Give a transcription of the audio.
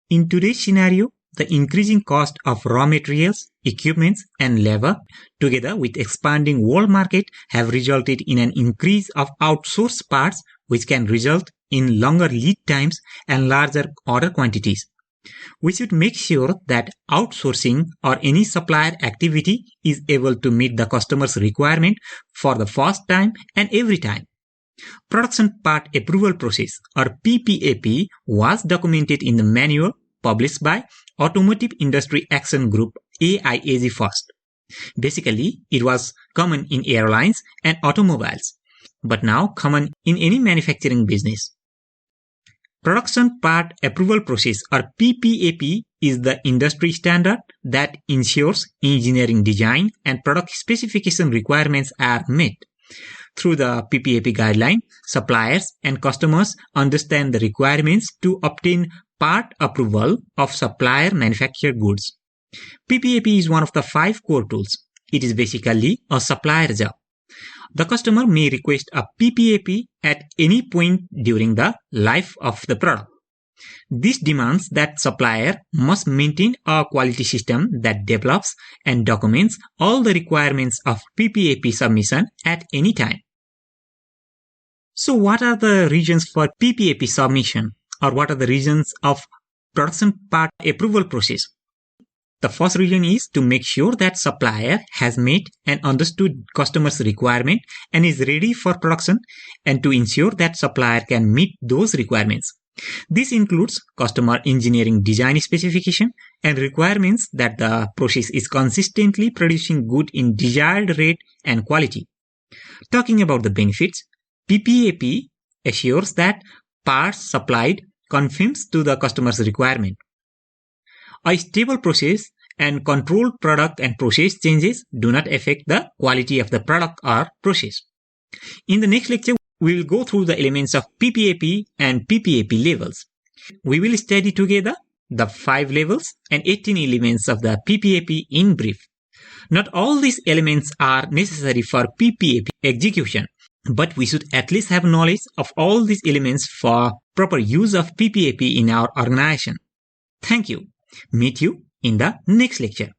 In today's scenario, the increasing cost of raw materials, equipments, and labor, together with expanding world market, have resulted in an increase of outsourced parts, which can result in longer lead times and larger order quantities. We should make sure that outsourcing or any supplier activity is able to meet the customer's requirement for the first time and every time. Production Part Approval Process or PPAP was documented in the manual published by Automotive Industry Action Group AIAG first. Basically, it was common in airlines and automobiles, but now common in any manufacturing business. Production Part Approval Process or PPAP is the industry standard that ensures engineering design and product specification requirements are met. Through the PPAP guideline, suppliers and customers understand the requirements to obtain part approval of supplier manufactured goods. PPAP is one of the 5 core tools. It is basically a supplier job. The customer may request a PPAP at any point during the life of the product. This demands that supplier must maintain a quality system that develops and documents all the requirements of PPAP submission at any time. So what are the reasons for PPAP submission, or what are the reasons of production part approval process? The first reason is to make sure that supplier has met and understood customer's requirement and is ready for production, and to ensure that supplier can meet those requirements. This includes customer engineering design specification and requirements that the process is consistently producing good in desired rate and quality. Talking about the benefits, PPAP assures that parts supplied conforms to the customer's requirement. A stable process and controlled product and process changes do not affect the quality of the product or process. In the next lecture, we will go through the elements of PPAP and PPAP levels. We will study together the 5 levels and 18 elements of the PPAP in brief. Not all these elements are necessary for PPAP execution, but we should at least have knowledge of all these elements for proper use of PPAP in our organization. Thank you. Meet you in the next lecture.